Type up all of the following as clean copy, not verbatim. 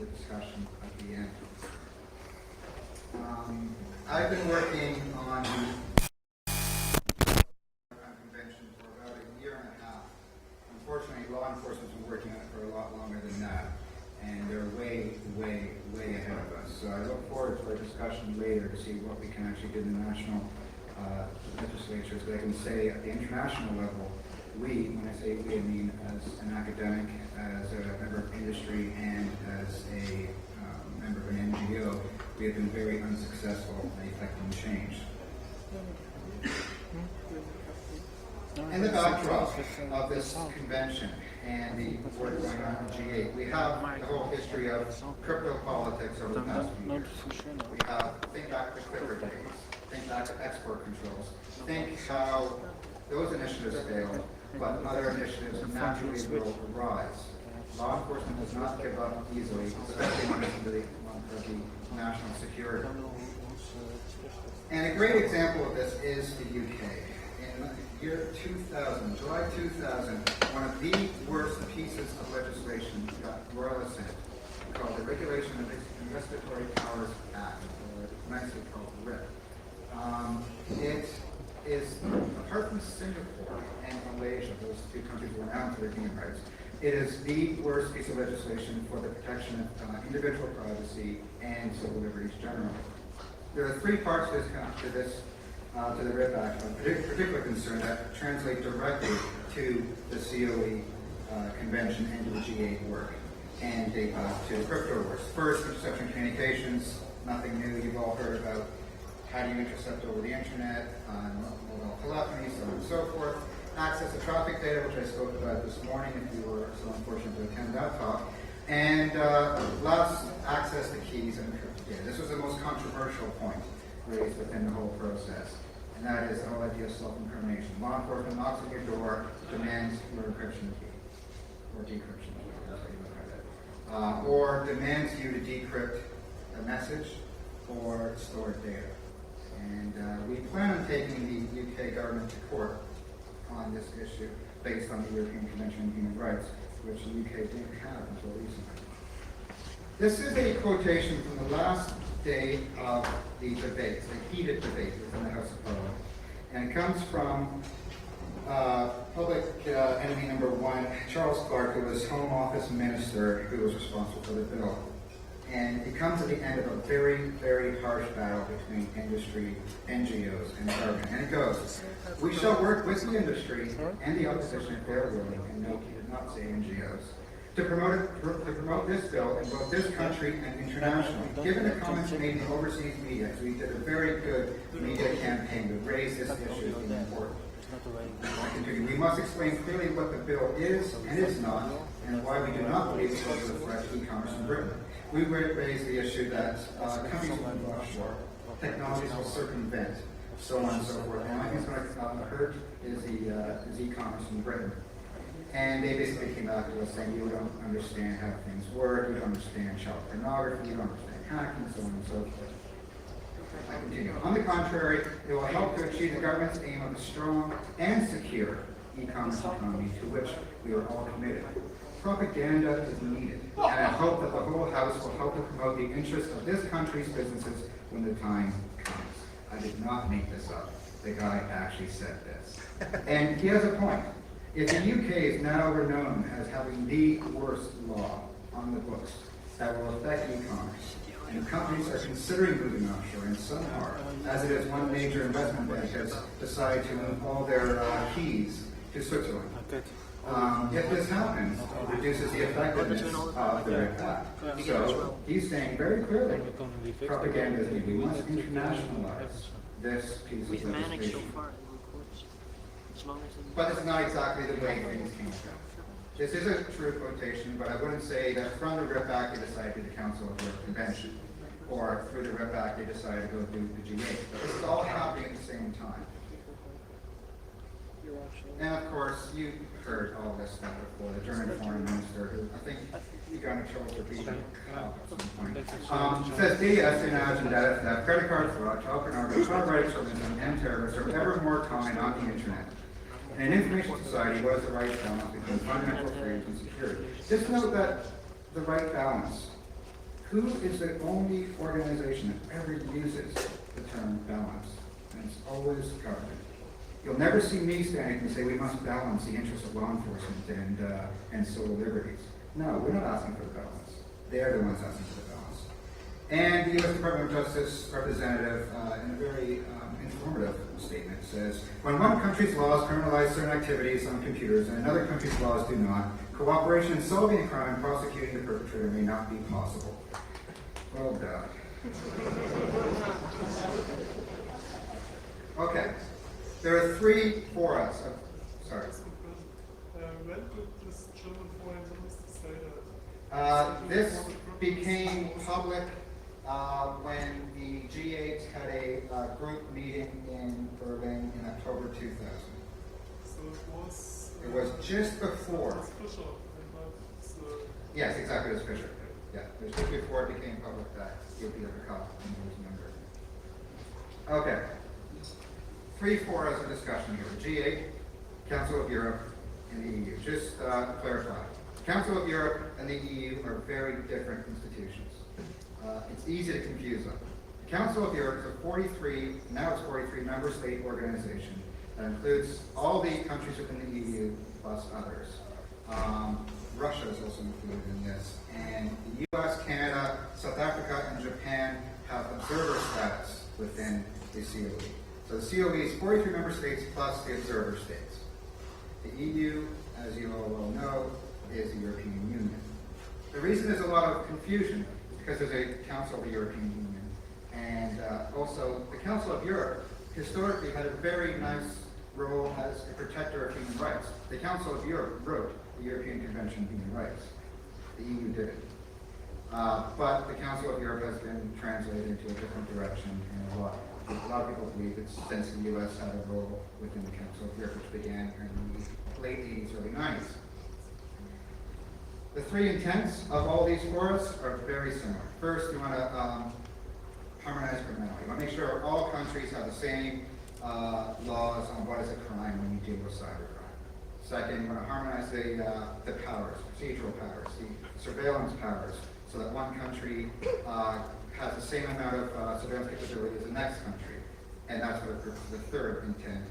the discussion at the end. I've been working on the convention for about a year and a half. Unfortunately, law enforcement's been working on it for a lot longer than that, and they're way ahead of us. So I look forward to our discussion later to see what we can actually do in the national legislatures. But I can say at the international level, we, when I say we, I mean as an academic, as a member of industry, and as a member of an NGO, we have been very unsuccessful in effecting change. In the backdrop of this convention and the work going on in G8, we have the whole history of crypto politics over the past few years. We have, think back to Clipper days, think back to export controls, think how those initiatives failed, but other initiatives naturally will arise. Law enforcement does not give up easily, especially when it's into the national security. And a great example of this is the UK. In the year 2000, July 2000, one of the worst pieces of legislation got royal assent, called the Regulation of Investigatory Powers Act, or nicely called RIP. It is, apart from Singapore and Malaysia, those two countries were now into their human rights, it is the worst piece of legislation for the protection of individual privacy and civil liberties generally. There are three parts to the RIP Act of particular concern that translate directly to the COE convention and to the G8 work, and date back to the crypto wars. First, interception communications, nothing new. You've all heard about how do you intercept over the internet, mobile telephony, so on and so forth. Access to traffic data, which I spoke about this morning if you were so unfortunate to attend that talk. And last, access to keys and encrypted data. This was the most controversial point raised within the whole process, and that is the whole idea of self-incrimination. Law enforcement knocks on your door, demands your encryption key, or decryption key, that's how you look at it. Or demands you to decrypt a message or stored data. And we plan on taking the UK government to court on this issue based on the European Convention on Human Rights, which the UK didn't have until recently. This is a quotation from the last day of the debates, the heated debate within the House of Parliament. And it comes from public enemy number one, Charles Clarke, who was Home Office Minister, who was responsible for the bill. And it comes at the end of a very harsh battle between industry, NGOs, and government. And it goes, we shall work with the industry and the opposition if they're willing, and no, he did not say NGOs, to promote this bill in both this country and internationally. Given the comments made in overseas media, we did a very good media campaign to raise this issue as being important. We must explain clearly what the bill is and is not, and why we do not believe it will reflect e-commerce in Britain. We raise the issue that countries will move offshore, technologies will circumvent, so on and so forth. And I think it's going to hurt is e-commerce in Britain. And they basically came back to us saying, you don't understand how things work, you don't understand child pornography, you don't understand hacking, so on and so forth. I continue. On the contrary, it will help to achieve the government's aim of a strong and secure e-commerce economy to which we are all committed. Propaganda is needed, and I hope that the whole House will help to promote the interests of this country's businesses when the time comes. I did not make this up. The guy actually said this. And he has a point. If the UK is now renowned as having the worst law on the books that will affect e-commerce, and companies are considering moving offshore, and some are, as it is one major investment bank has decided to move all their keys to Switzerland. If this happens, it reduces the effectiveness of the RIP Act. So he's saying very clearly, propaganda is needed. We must internationalize this piece of legislation. But it's not exactly the way things came about. This is a true quotation, but I wouldn't say that from the RIP Act they decided to do the Council of Europe Convention, or through the RIP Act they decided to go do the G8. But this is all happening at the same time. And of course, you heard all this stuff before. The German foreign minister, who I think he got in trouble for being at some point, says the espionage and data theft, credit card fraud, child pornography, child rights extremism, and terrorism are ever more common on the internet. In an information society, what is the right balance between fundamental freedoms and security? Just note that the right balance Who is the only organization that ever uses the term balance? And it's always government. You'll never see me standing and say we must balance the interests of law enforcement and civil liberties. No, we're not asking for the balance. They're the ones asking for the balance. And the U.S. Department of Justice representative, in a very informative statement, says, when one country's laws criminalize certain activities on computers and another country's laws do not, cooperation in solving a crime and prosecuting the perpetrator may not be possible. Well done. Okay. There are three for us. Sorry. When did this German Foreign Minister say that? This became public when the G8 had a group meeting in Berlin in October 2000. So it was just before. It was Fischer, Yes, exactly, it was Fischer. Yeah, it was just before it became public that he'd be a cop when he was younger. Okay. 3 for as a discussion here. The G8, Council of Europe, and the EU. Just to clarify. The Council of Europe and the EU are very different institutions. It's easy to confuse them. The Council of Europe is a 43 member state organization that includes all the countries within the EU plus others. Russia is also included in this. And the US, Canada, South Africa, and Japan have observer status within the COE. So the COE is 43 member states plus the observer states. The EU, as you all well know, is the European Union. The reason there's a lot of confusion is because there's a Council of the European Union. And also, the Council of Europe historically had a very nice role as a protector of human rights. The Council of Europe wrote the European Convention on Human Rights. The EU didn't. But the Council of Europe has been translated into a different direction, and a lot of people believe it's since the U.S. had a role within the Council of Europe, which began in the late 80s, early 90s. The 3 intents of all these forums are very similar. First, you want to harmonize criminality. You want to make sure all countries have the same laws on what is a crime when you deal with cybercrime. Second, you want to harmonize the powers, procedural powers, the surveillance powers, so that one country has the same amount of surveillance capability as the next country. And that's what the third intent.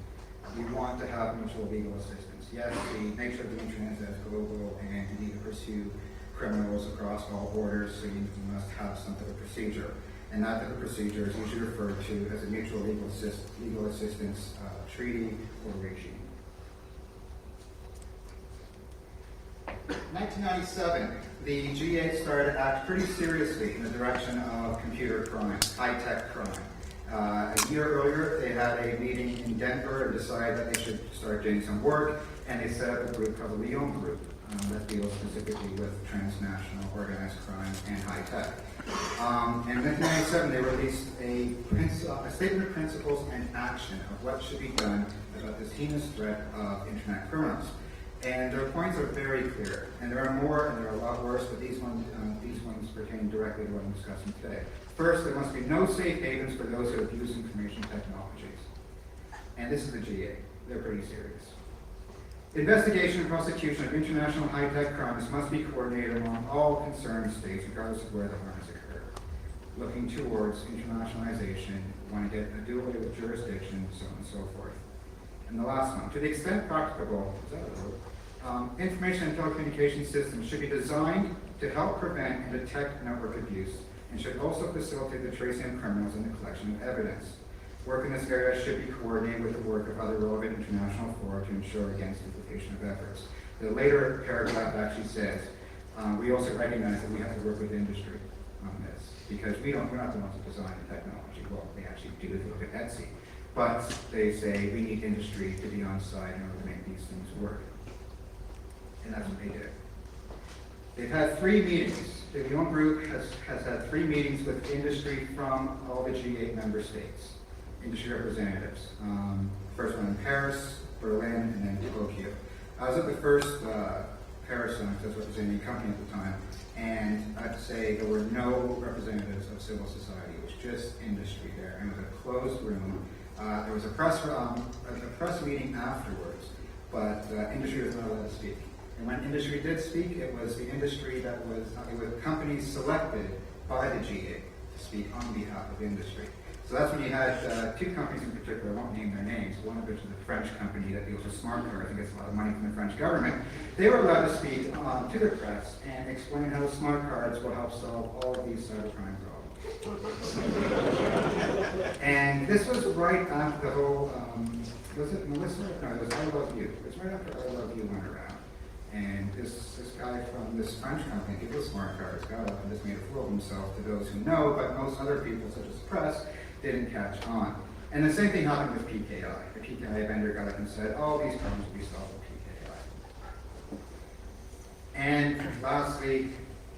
You want to have mutual legal assistance. Yes, the nature of the internet is global, and you need to pursue criminals across all borders, so you must have some type of procedure. And that type of procedure is usually referred to as a mutual legal assistance treaty or regime. 1997, the G8 started to act pretty seriously in the direction of computer crime, high-tech crime. A year earlier, they had a meeting in Denver and decided that they should start doing some work, and they set up a group called the Lyon Group that deals specifically with transnational organized crime and high-tech. And in 1997, they released a statement of principles and action of what should be done about this heinous threat of internet criminals. And their points are very clear, and there are more, and there are a lot worse, but these ones pertain directly to what I'm discussing today. First, there must be no safe havens for those who abuse information technologies. And this is the G8. They're pretty serious. Investigation and prosecution of international high-tech crimes must be coordinated among all concerned states, regardless of where the harm has occurred. Looking towards internationalization, want to get a do away with jurisdiction, so on and so forth. And the last one, to the extent practicable, information and telecommunication systems should be designed to help prevent and detect network abuse, and should also facilitate the tracing of criminals and the collection of evidence. Work in this area should be coordinated with the work of other relevant international fora to ensure against duplication of efforts. The later paragraph actually says, we also recognize that we have to work with industry on this, because we're not the ones that design the technology. Well, they actually do if you look at Etsy. But they say we need industry to be on site in order to make these things work. And that's what they did. They've had 3 meetings. The Lyon Group has had 3 meetings with industry from all the G8 member states, industry representatives. First one in Paris, Berlin, and then Tokyo. I was at the first Paris one, because I was representing a company at the time, and I'd say there were no representatives of civil society. It was just industry there, and it was a closed room. There was a press meeting afterwards, but industry was not allowed to speak. And when industry did speak, it was the industry that was, it was companies selected by the G8 to speak on behalf of industry. So that's when you had two companies in particular, I won't name their names, one of which is a French company that deals with smart cards and gets a lot of money from the French government. They were allowed to speak to the press and explain how smart cards will help solve all of these cybercrime problems. And this was right after the whole, was it Melissa? No, it was I Love You. It was right after I Love You went around. And this guy from this French company, did the smart cards, got up and just made a fool of himself to those who know, but most other people, such as the press, didn't catch on. And the same thing happened with PKI. The PKI vendor got up and said, all these problems will be solved with PKI. And lastly,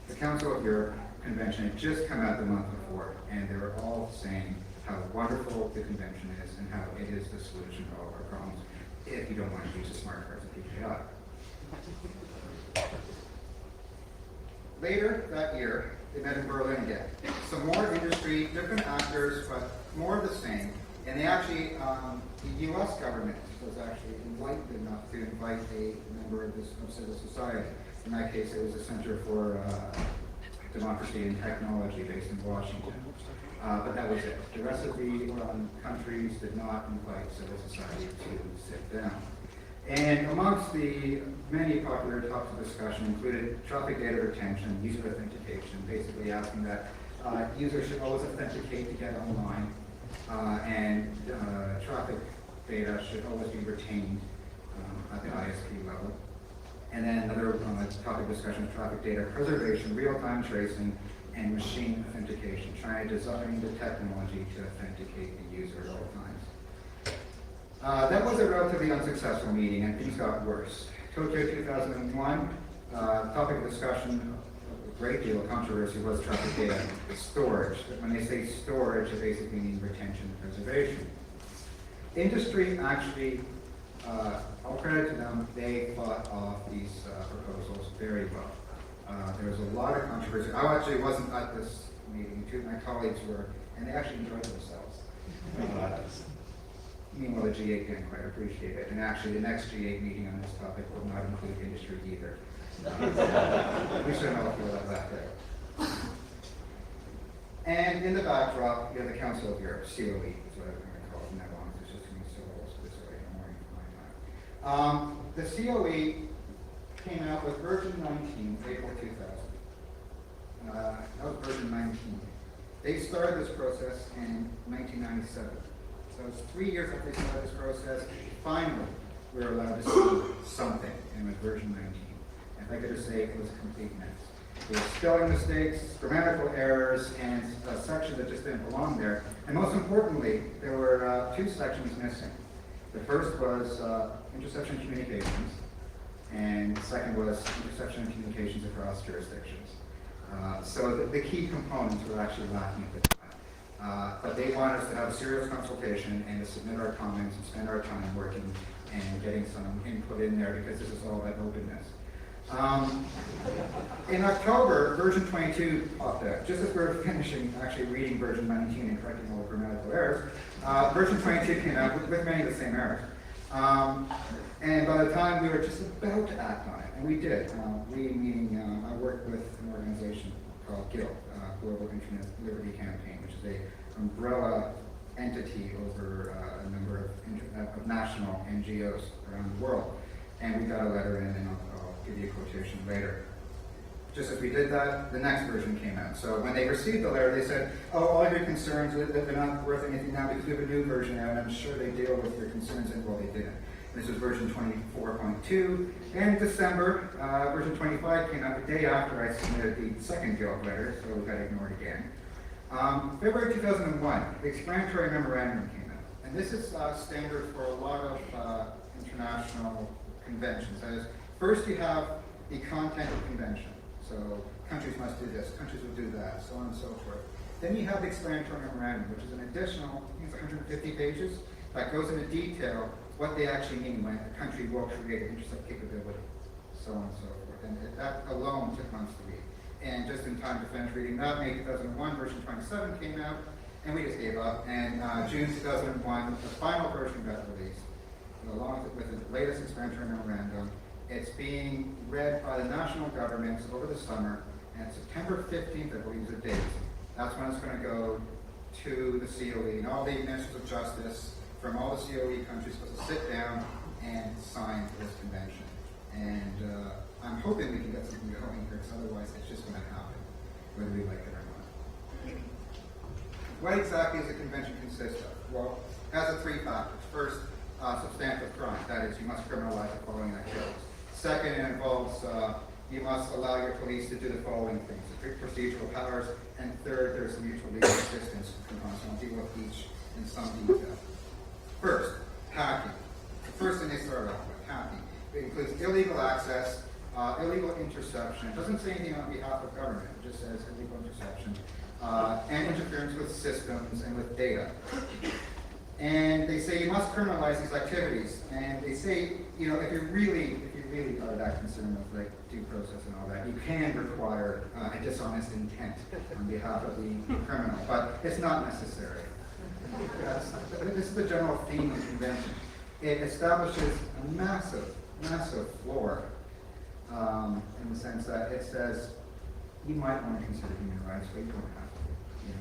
the Council of Europe convention had just come out the month before, and they were all saying how wonderful the convention is and how it is the solution to all of our problems if you don't want to use the smart cards of PKI. Later that year, they met in Berlin again. Some more industry, different actors, but more of the same. And they actually, the U.S. government was actually enlightened enough to invite a member of civil society. In that case, it was the Center for Democracy and Technology based in Washington. But that was it. The rest of the countries did not invite civil society to sit down. And amongst the many popular topics of discussion included traffic data retention, user authentication, basically asking that users should always authenticate to get online, and traffic data should always be retained at the ISP level. And then another topic of discussion, traffic data preservation, real-time tracing, and machine authentication, trying to design the technology to authenticate the user at all times. That was a relatively unsuccessful meeting, and things got worse. Tokyo 2001, topic of discussion, a great deal of controversy was traffic data storage. But when they say storage, it basically means retention and preservation. Industry actually, all credit to them, they fought off these proposals very well. There was a lot of controversy. I actually wasn't at this meeting. Two of my colleagues were, and they actually enjoyed themselves. Meanwhile, the G8 didn't quite appreciate it. And actually, the next G8 meeting on this topic will not include industry either. We should all feel that there. And in the backdrop, you have the Council of Europe, COE, is what I'm going to call it from now on. It's just going to be syllables this way, I'm more inclined. The COE came out with version 19, April 2000. That was version 19. They started this process in 1997. So it's 3 years after they started this process, finally, we were allowed to see something in version 19. And if I could just say, it was a complete mess. There were spelling mistakes, grammatical errors, and a section that just didn't belong there. And most importantly, there were two sections missing. The first was interception communications, and the second was interception communications across jurisdictions. So the key components were actually lacking at the time. But they want us to have a serious consultation and to submit our comments and spend our time working and getting some input in there, because this is all about openness. In October, version 22 popped out. Just as we were finishing actually reading version 19 and correcting all the grammatical errors, version 22 came out with many of the same errors. And by the time we were just about to act on it, and we did, I worked with an organization called GIL, Global Internet Liberty Campaign, which is a umbrella entity over a number of national NGOs around the world. And we got a letter in, and I'll give you a quotation later. Just as we did that, the next version came out. So when they received the letter, they said, oh, all your concerns, they're not worth anything now because we have a new version out, and I'm sure they deal with your concerns, and well, they didn't. This was version 24.2. And in December, version 25 came out the day after I submitted the second guild letter, so we got ignored again. February 2001, the explanatory memorandum came out. And this is standard for a lot of international conventions. That is, first you have the content of convention. So countries must do this, countries will do that, so on and so forth. Then you have the explanatory memorandum, which is an additional, I think it's 150 pages, that goes into detail what they actually mean when a country will create an intercept capability, so on and so forth. And that alone took months to read. And just in time to finish reading that, May 2001, version 27 came out, and we just gave up. And June 2001, the final version got released, along with the latest explanatory memorandum, It's being read by the national governments over the summer, and September 15th, I believe, is the date. That's when it's going to go to the COE, and all the ministers of justice from all the COE countries are supposed to sit down and sign this convention. And I'm hoping we can get something going here, because otherwise it's just going to happen, whether we like it or not. What exactly does the convention consist of? Well, it has the three factors. First, substantive crime. That is, you must criminalize the following activities. Second, it involves you must allow your police to do the following things, the procedural powers. And third, there's some mutual legal assistance components. I'll deal with each in some detail. First, hacking. The first thing they start off with, hacking. It includes illegal access, illegal interception. It doesn't say anything on behalf of government. It just says illegal interception. And interference with systems and with data. And they say you must criminalize these activities. And they say, you know, if you really are that concerned with like due process and all that, you can require a dishonest intent on behalf of the criminal, but it's not necessary. This is the general theme of the convention. It establishes a massive floor in the sense that it says you might want to consider human rights, but you don't have to. You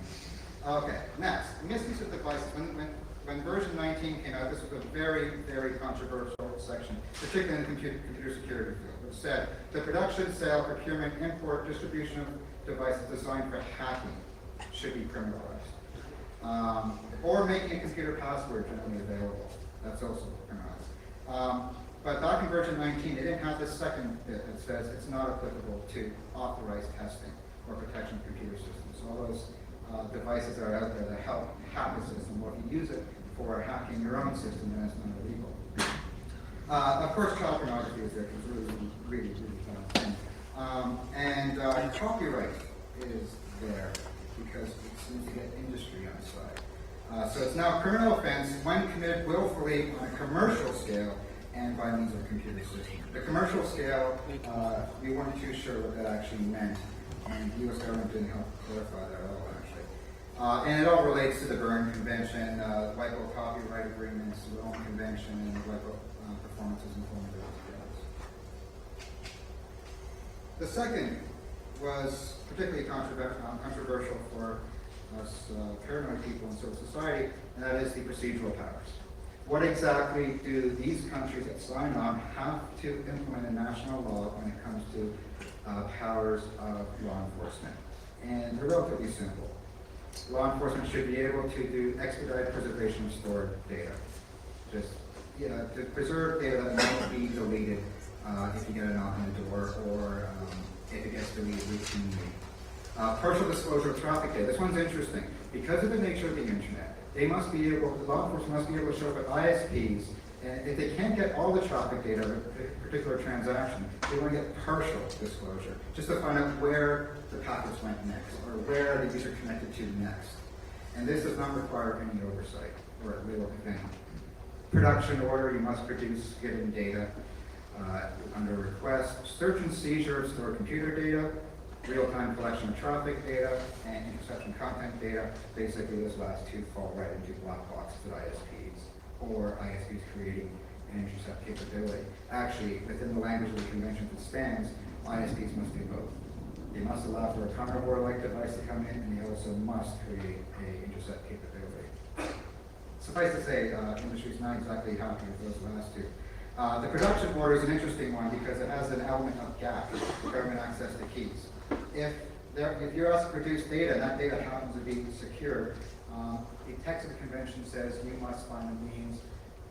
know. Okay, next, misuse of devices. When version 19 came out, this was a very, very controversial section, particularly in the computer security field, which said the production, sale, procurement, import, distribution of devices designed for hacking should be criminalized. Or making a computer password generally available. That's also criminalized. But back in version 19, they didn't have this second bit that says it's not applicable to authorized testing or protection of computer systems. So all those devices that are out there that help hack the system, or if you use it for hacking your own system, then it's not illegal. Of course, child pornography is there because it's really fun. And copyright is there because it seems to get industry on the side. So it's now a criminal offense when committed willfully on a commercial scale and by means of a computer system. The commercial scale, we weren't too sure what that actually meant, and the U.S. government didn't help clarify that at all, actually. And it all relates to the Berne Convention, WIPO copyright agreements, the Rome Convention, and the WIPO performances and vulnerability. The second was particularly controversial for us paranoid people in civil society, and that is the procedural powers. What exactly do these countries that sign on have to implement in national law when it comes to powers of law enforcement? And they're relatively simple. Law enforcement should be able to do expedited preservation of stored data. Just to preserve data that might be deleted if you get a knock on the door or if it gets deleted routinely. Partial disclosure of traffic data. This one's interesting. Because of the nature of the internet, they must be able, the law enforcement must be able to show up at ISPs, and if they can't get all the traffic data of a particular transaction, they want to get partial disclosure, just to find out where the packets went next, or where the user connected to next. And this does not require any oversight, or little if any. Production order, you must produce given data under request. Search and seizure of stored computer data, real-time collection of traffic data, and interception content data. Basically, those last two fall right into black boxes at ISPs, or ISPs creating an intercept capability. Actually, within the language of the convention that stands, ISPs must do both. They must allow for a carnivore-like device to come in, and they also must create an intercept capability. Suffice to say, industry is not exactly happy with those last two. The production order is an interesting one because it has an element of gap, government access to keys. If you're asked to produce data and that data happens to be secure, the text of the convention says you must find a means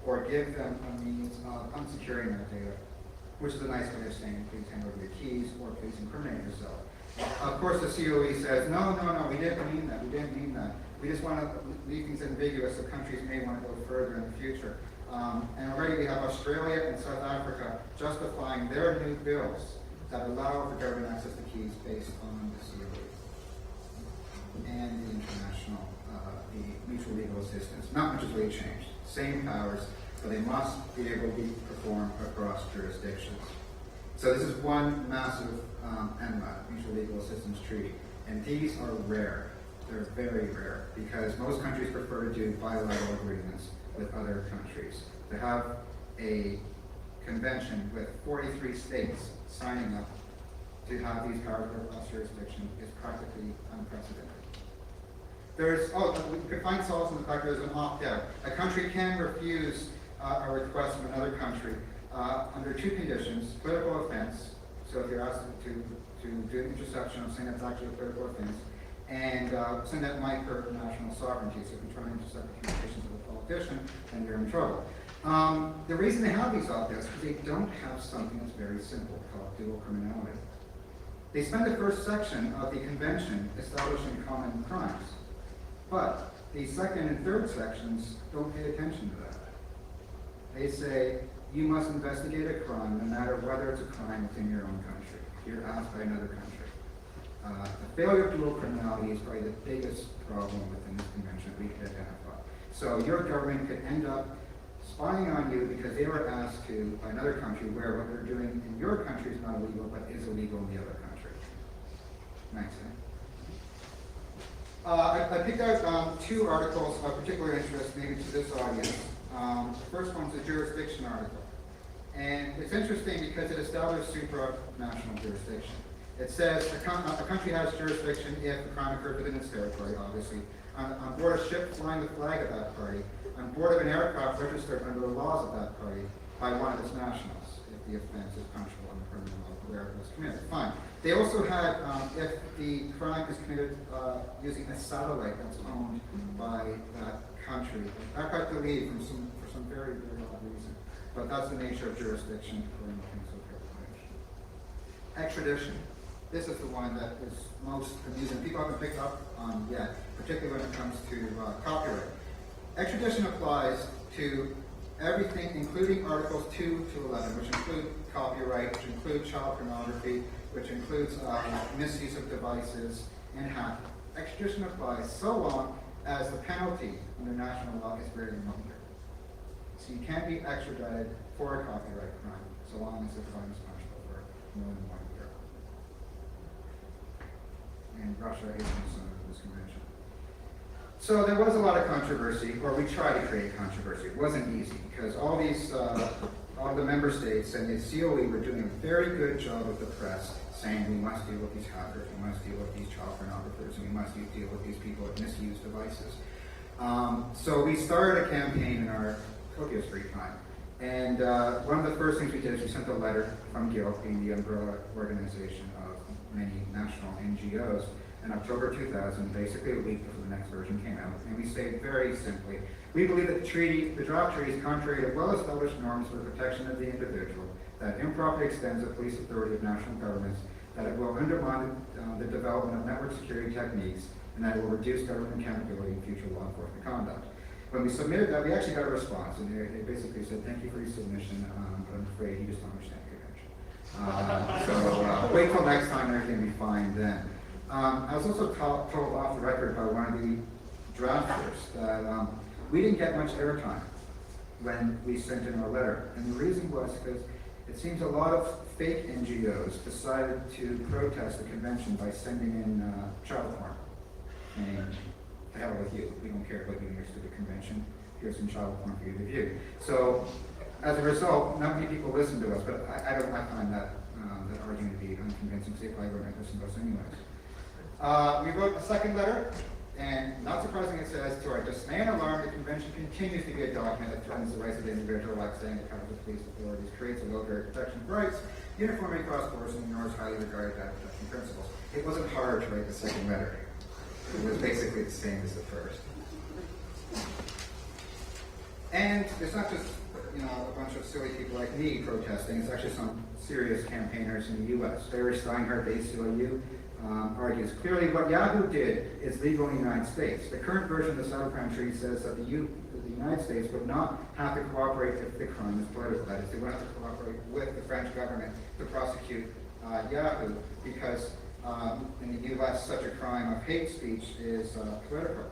or give them a means of unsecuring that data, which is a nice way of saying please hand over your keys or please incriminate yourself. Of course, the COE says, no, we didn't mean that. We just want to leave things ambiguous so countries may want to go further in the future. And already we have Australia and South Africa justifying their new bills that allow for government access to keys based on the COE and the international, the mutual legal assistance. Not much has really changed. Same powers, but they must be able to be performed across jurisdictions. So this is one massive MLAT, Mutual Legal Assistance Treaty, and these are rare. They're very rare because most countries prefer to do bilateral agreements with other countries. To have a convention with 43 states signing up to have these powers of cross jurisdiction is practically unprecedented. We could find solace in the fact there's an opt-out. A country can refuse a request from another country under two conditions: political offense. So if you're asked to do an interception of saying that's actually a political offense, and something that might hurt national sovereignty. So if you try to intercept the communications of a politician, then you're in trouble. The reason they have these opt-outs is because they don't have something that's very simple called dual criminality. They spend the first section of the convention establishing common crimes, but the second and third sections don't pay attention to that. They say you must investigate a crime no matter whether it's a crime within your own country. You're asked by another country. The failure of dual criminality is probably the biggest problem within this convention we could identify. So your government could end up spying on you because they were asked to by another country where what they're doing in your country is not illegal but is illegal in the other country. Next. I picked out two articles of particular interest maybe to this audience. The first one's a jurisdiction article. And it's interesting because it established supranational jurisdiction. It says a country has jurisdiction if a crime occurred within its territory, obviously, on board a ship flying the flag of that party, on board of an aircraft registered under the laws of that party by one of its nationals, if the offense is punishable under criminal law where it was committed. Fine. They also had if the crime is committed using a satellite that's owned by that country. I have to leave for some very, very odd reason. But that's the nature of jurisdiction according to King's Convention. Extradition. This is the one that is most amusing. People haven't picked up on yet, particularly when it comes to copyright. Extradition applies to everything, including Articles 2 to 11, which include copyright, which include child pornography, which includes misuse of devices, and hacking. Extradition applies so long as the penalty under national law is greater than 1 year. So you can't be extradited for a copyright crime so long as the crime is punishable for more than 1 year. And Russia is concerned with this convention. So there was a lot of controversy, or we tried to create controversy. It wasn't easy because all the member states and the COE were doing a very good job with the press, saying we must deal with these hackers, we must deal with these child pornographers, and we must deal with these people with misused devices. So we started a campaign in our copious free time. And one of the first things we did is we sent a letter from GILT, being the umbrella organization of many national NGOs, in October 2000, basically a week before the next version came out. And we say very simply, we believe that the draft treaty is contrary to well-established norms for the protection of the individual, that improperly extends the police authority of national governments, that it will undermine the development of network security techniques, and that it will reduce government accountability in future law enforcement conduct. When we submitted that, we actually got a response, and they basically said, thank you for your submission, but I'm afraid you just don't understand convention. So wait till next time, everything will be fine then. I was also told off the record by one of the drafters that we didn't get much airtime when we sent in our letter. And the reason was because it seems a lot of fake NGOs decided to protest the convention by sending in child porn. And to hell with you, we don't care about you next to the convention. Here's some child porn for you to view. So as a result, not many people listen to us, but I find that argument to be unconvincing, so they probably won't listen to us anyways. We wrote a second letter, and not surprisingly it says, to our dismay and alarm, the convention continues to be a document that threatens the rights of the individual, like saying the cover of the police authorities, creates a low-grade protection of rights, uniformity across borders, and ignores highly regarded data protection principles. It wasn't hard to write the second letter. It was basically the same as the first. And it's not just a bunch of silly people like me protesting. It's actually some serious campaigners in the U.S. Barry Steinhardt, the ACLU, argues clearly what Yahoo did is legal in the United States. The current version of the Cybercrime Treaty says that the United States would not have to cooperate if the crime is political. That is, they would have to cooperate with the French government to prosecute Yahoo because in the U.S. such a crime of hate speech is political.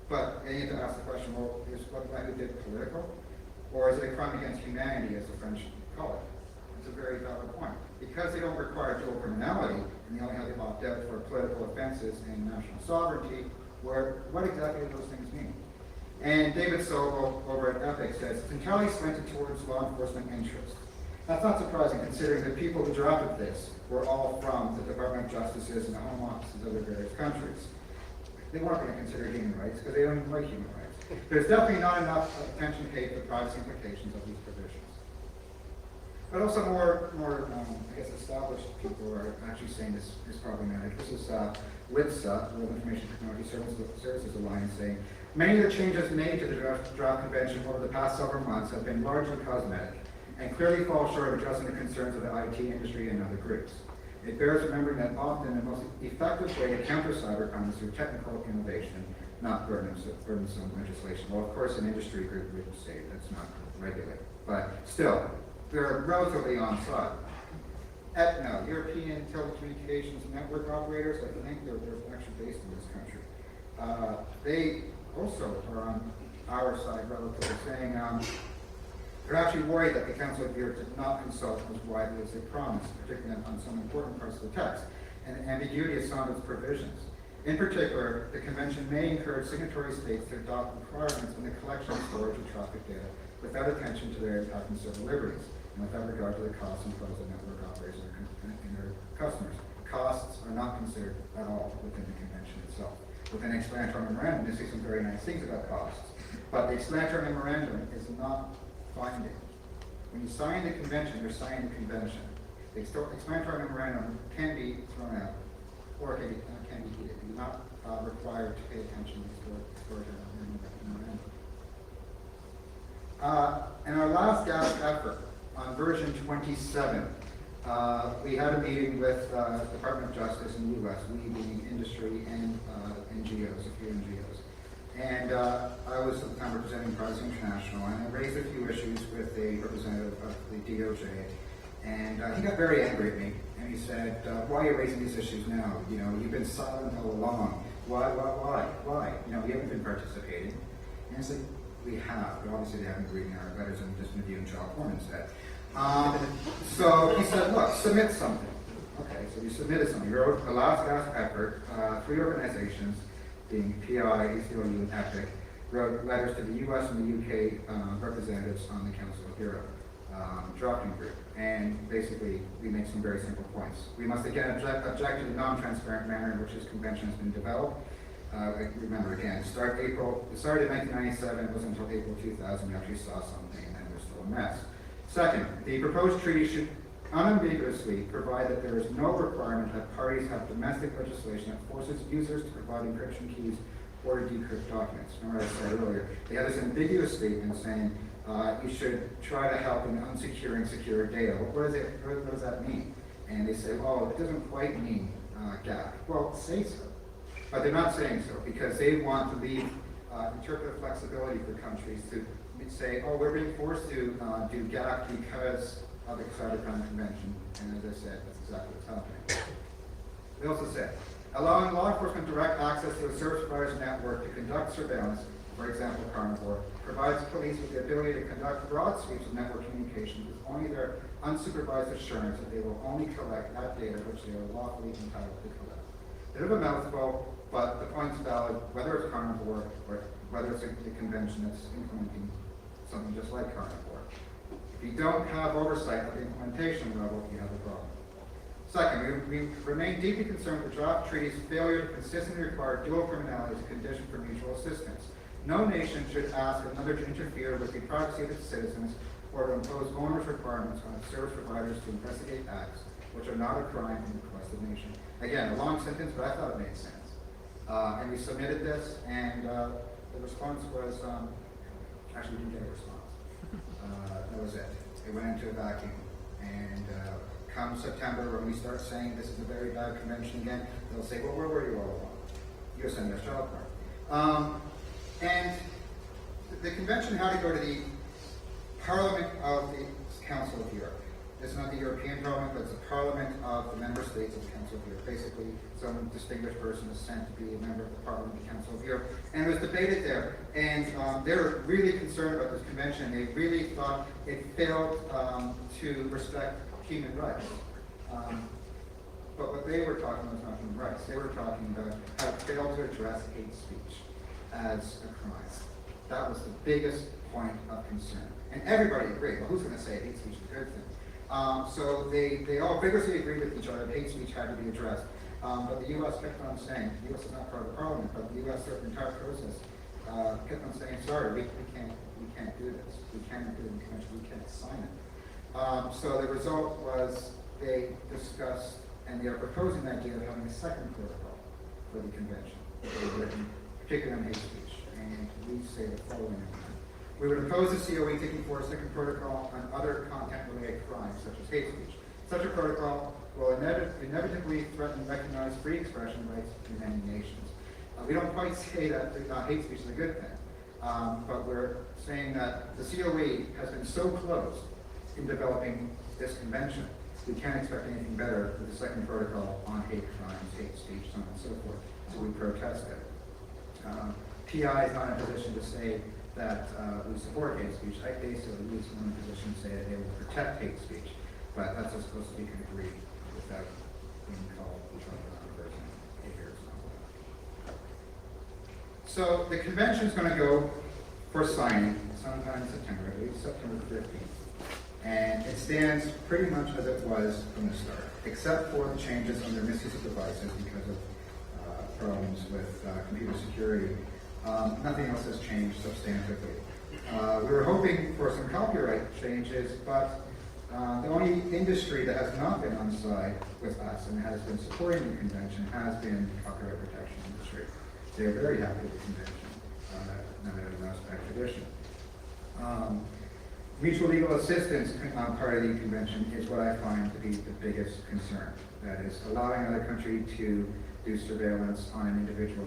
But you need to ask the question, well, is what Yahoo did political? Or is it a crime against humanity, as the French call it? It's a very valid point. Because they don't require dual criminality, and they only have to opt out for political offenses and national sovereignty, what exactly do those things mean? And David Sobel over at Epic says, it's entirely slanted towards law enforcement interests. That's not surprising considering the people who drafted this were all from the Department of Justices and the home offices of the various countries. They weren't going to consider human rights because they don't even like human rights. There's definitely not enough attention paid to the privacy implications of these provisions. But also more I guess, established people are actually saying this is problematic. This is WITSA, World Information Technology Services Alliance, saying, many of the changes made to the draft convention over the past several months have been largely cosmetic and clearly fall short of addressing the concerns of the IT industry and other groups. It bears remembering that often the most effective way to counter cybercrime is through technical innovation, not burdensome legislation. Well, of course, an industry group would say that's not regulated, but still, they're relatively on side. ETNO, European Telecommunications Network Operators, I think they're actually based in this country. They also are on our side relatively, saying they're actually worried that the Council of Europe did not consult as widely as they promised, particularly on some important parts of the text, and the ambiguity of some of its provisions. In particular, the Convention may encourage signatory states to adopt requirements in the collection and storage of traffic data without attention to their impact on civil liberties, and without regard to the costs imposed on network operators and their customers. Costs are not considered at all within the Convention itself. Within the explanatory memorandum, you see some very nice things about costs, but the explanatory memorandum is not binding. When you sign the Convention, you're signing the Convention. The explanatory memorandum can be thrown out, or it can be heeded. You're not required to pay attention to the explanatory memorandum. In our last GASP effort, on version 27, we had a meeting with the Department of Justice in the U.S., we being industry and NGOs, a few NGOs. And I was at the time representing Privacy International, and I raised a few issues with a representative of the DOJ. And he got very angry at me, and he said, why are you raising these issues now? You know, you've been silent all along. Why? You know, you haven't been participating. And I said, we have, but obviously they haven't been reading our letters and just been viewing child porn instead. So he said, look, submit something. Okay, so we submitted something. We wrote the last GASP effort, 3 organizations, being PI, ACLU, and EPIC, wrote letters to the US and the UK representatives on the Council of Europe drafting group. And basically, we make some very simple points. We must again object to the non-transparent manner in which this convention has been developed. Remember again, it started in 1997, it wasn't until April 2000 we actually saw something, and then it was still a mess. Second, the proposed treaty should unambiguously provide that there is no requirement that parties have domestic legislation that forces users to provide encryption keys or to decrypt documents. Remember I said earlier, they have this ambiguous statement saying you should try to help in unsecuring secure data. What does that mean? And they say, oh, it doesn't quite mean GAP. Well, say so. But they're not saying so because they want to leave interpretive flexibility for countries to say, oh, we're being forced to do GAP because of the Cybercrime Convention. And as I said, that's exactly what's happening. They also said, allowing law enforcement direct access to a service provider's network to conduct surveillance, for example, Carnivore, provides police with the ability to conduct broad sweeps of network communications with only their unsupervised assurance that they will only collect that data which they are lawfully entitled to collect. Bit of a mouthful, but the point's valid, whether it's Carnivore or whether it's the convention that's implementing something just like Carnivore. If you don't have oversight at the implementation level, you have a problem. Second, we remain deeply concerned with the draft treaty's failure to consistently require dual criminality as a condition for mutual assistance. No nation should ask another to interfere with the privacy of its citizens or to impose onerous requirements on its service providers to investigate acts which are not a crime in the requested nation. Again, a long sentence, but I thought it made sense. And we submitted this, and the response was, actually we didn't get a response. That was it. It went into a vacuum. And come September, when we start saying this is a very bad convention again, they'll say, well, where were you all along? You were sending us child porn. And the convention had to go to the Parliament of the Council of Europe. It's not the European Parliament, but it's the Parliament of the member states of the Council of Europe. Basically, some distinguished person is sent to be a member of the Parliament of the Council of Europe. And it was debated there. And they're really concerned about this convention. They really thought it failed to respect human rights. But what they were talking about was not human rights. They were talking about how it failed to address hate speech as a crime. That was the biggest point of concern. And everybody agreed. Well, who's going to say hate speech is a good thing? So they all vigorously agreed with each other that hate speech had to be addressed. But the U.S. kept on saying, the U.S. is not part of the parliament, but the U.S. throughout the entire process kept on saying, sorry, we can't do this. We can't do it in the convention. We can't sign it. So the result was they discussed, and they are proposing the idea of having a second protocol for the convention, particularly on hate speech. And we say the following. We would oppose the COE taking forward a second protocol on other content-related crimes, such as hate speech. Such a protocol will inevitably threaten recognized free expression rights in many nations. We don't quite say that hate speech is a good thing, but we're saying that the COE has been so close in developing this convention, we can't expect anything better with the second protocol on hate crimes, hate speech, so on and so forth. So we protest it. PI is not in a position to say that we support hate speech. ICASE is in a position to say that they will protect hate speech, but that's just supposed to be agreed without being called each other on a person here. So the convention is going to go for signing sometime in September, I believe September 15th. And it stands pretty much as it was from the start, except for the changes under misuse of devices because of problems with computer security. Nothing else has changed substantively. We were hoping for some copyright changes, but the only industry that has not been on side with us and has been supporting the convention has been the copyright protection industry. They're very happy with the convention, now that it allows extradition. Mutual legal assistance part of the convention is what I find to be the biggest concern. That is, allowing another country to do surveillance on an individual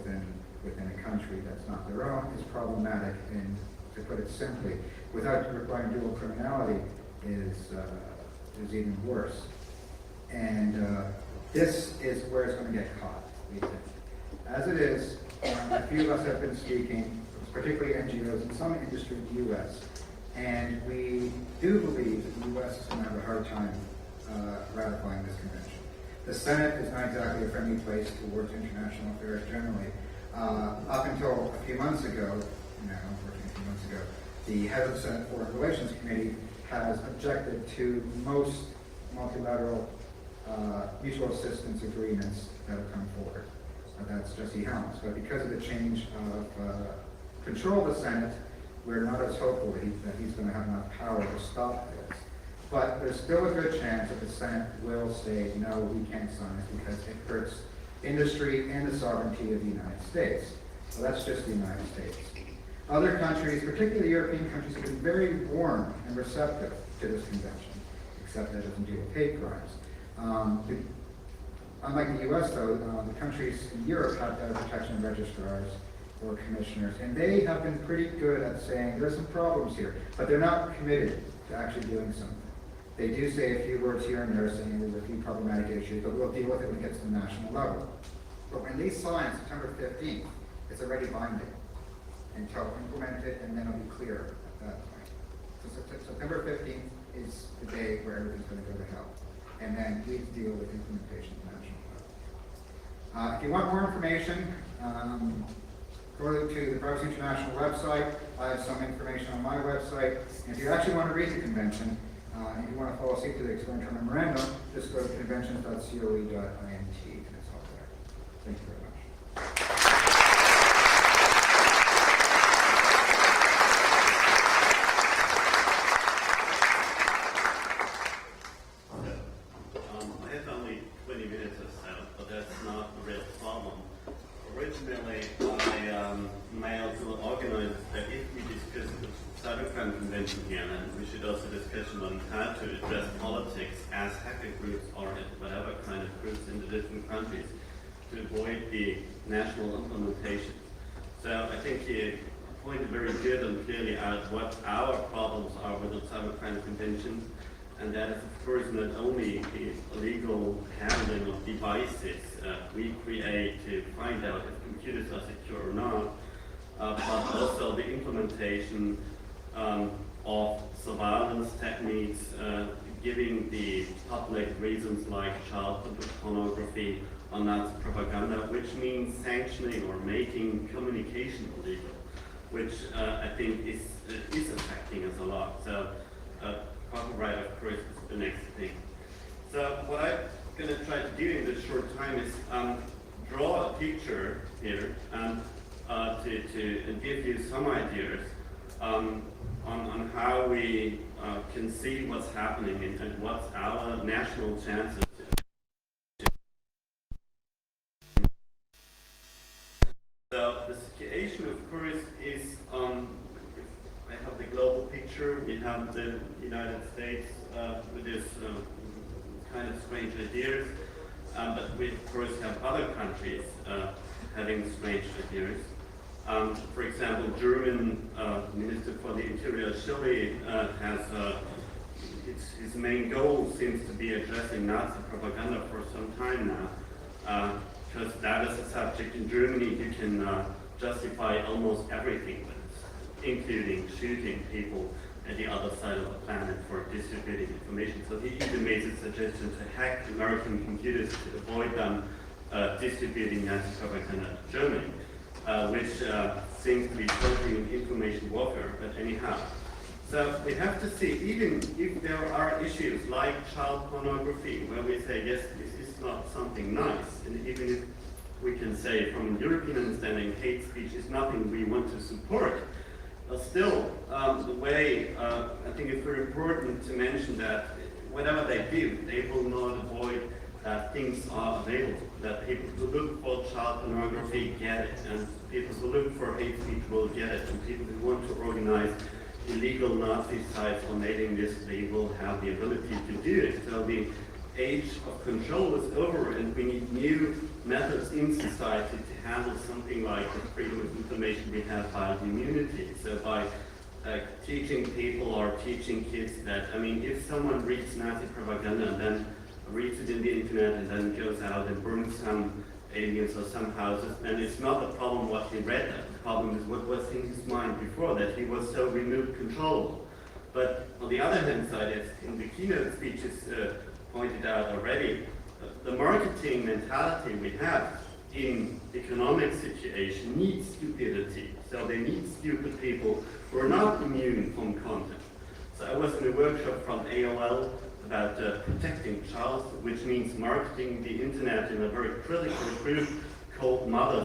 within a country that's not their own is problematic, and to put it simply, without requiring dual criminality is even worse. And this is where it's going to get caught, we think. As it is, a few of us have been speaking, particularly NGOs in some industry in the U.S., and we do believe that the U.S. is going to have a hard time ratifying this convention. The Senate is not exactly a friendly place towards international affairs generally. Up until a few months ago, the head of the Senate Foreign Relations Committee has objected to most multilateral mutual assistance agreements that have come forward. That's Jesse Helms. But because of the change of control of the Senate, we're not as hopeful that he's going to have enough power to stop this. But there's still a good chance that the Senate will say, no, we can't sign this because it hurts industry and the sovereignty of the United States. So that's just the United States. Other countries, particularly European countries, have been very warm and receptive to this convention, except that it doesn't deal with hate crimes. Unlike the U.S., though, the countries in Europe have data protection registrars or commissioners, and they have been pretty good at saying there's some problems here, but they're not committed to actually doing something. They do say a few words here and there saying there's a few problematic issues, but we'll deal with it when it gets to the national level. But when they sign September 15th, it's already binding until implemented, and then it'll be clear at that point. So September 15th is the day where everything's going to go to hell. And then we deal with implementation at the national level. If you want more information, go to the Privacy International website. I have some information on my website. And if you actually want to read the convention, and you want to follow suit to the explanatory memorandum, just go to conventions.coe.int, and it's all there. Thank you very much. I have only 20 minutes or so, but that's not a real problem. Originally, I mailed to the organizers that if we discuss the Cybercrime Convention here, then we should also discuss on how to address politics as hacker groups or whatever kind of groups in the different countries to avoid the national implementation. So I think you pointed very good and clearly out what our problems are with the Cybercrime Convention, and that is of course not only the illegal handling of devices we create to find out if computers are secure or not, but also the implementation of surveillance techniques, giving the public reasons like child pornography or Nazi propaganda, which means sanctioning or making communication illegal, which I think is affecting us a lot. So copyright, of course, is the next thing. So what I'm going to try to do in this short time is draw a picture here and to give you some ideas on how we can see what's happening and what's our national chances. So the situation, of course, is I have the global picture. We have the United States with this kind of strange ideas, but we of course have other countries having strange ideas. For example, German Minister for the Interior, Schilly, has his main goal seems to be addressing Nazi propaganda for some time now, because that is a subject in Germany you can justify almost everything with, including shooting people at the other side of the planet for distributing information. So he even made a suggestion to hack American computers to avoid them distributing Nazi propaganda to Germany, which seems to be totally information warfare, but anyhow. So we have to see, even if there are issues like child pornography, where we say, yes, this is not something nice, and even if we can say from a European understanding, hate speech is nothing we want to support, but still, the way, I think it's very important to mention that whatever they do, they will not avoid that things are available, that people who look for child pornography get it, and people who look for hate speech will get it, and people who want to organize illegal Nazi sites or mailing lists, they will have the ability to do it. So the age of control is over, and we need new methods in society to handle something like the freedom of information we have by immunity. So by teaching people or teaching kids that, I mean, if someone reads Nazi propaganda and then reads it in the internet and then goes out and burns some aliens or some houses, and it's not the problem what he read. The problem is what was in his mind before, that he was so removed control. But on the other hand side, as in the keynote speeches pointed out already, the marketing mentality we have in economic situation needs stupidity. So they need stupid people who are not immune from content. So I was in a workshop from AOL about protecting child, which means marketing the internet in a very critical group called mothers.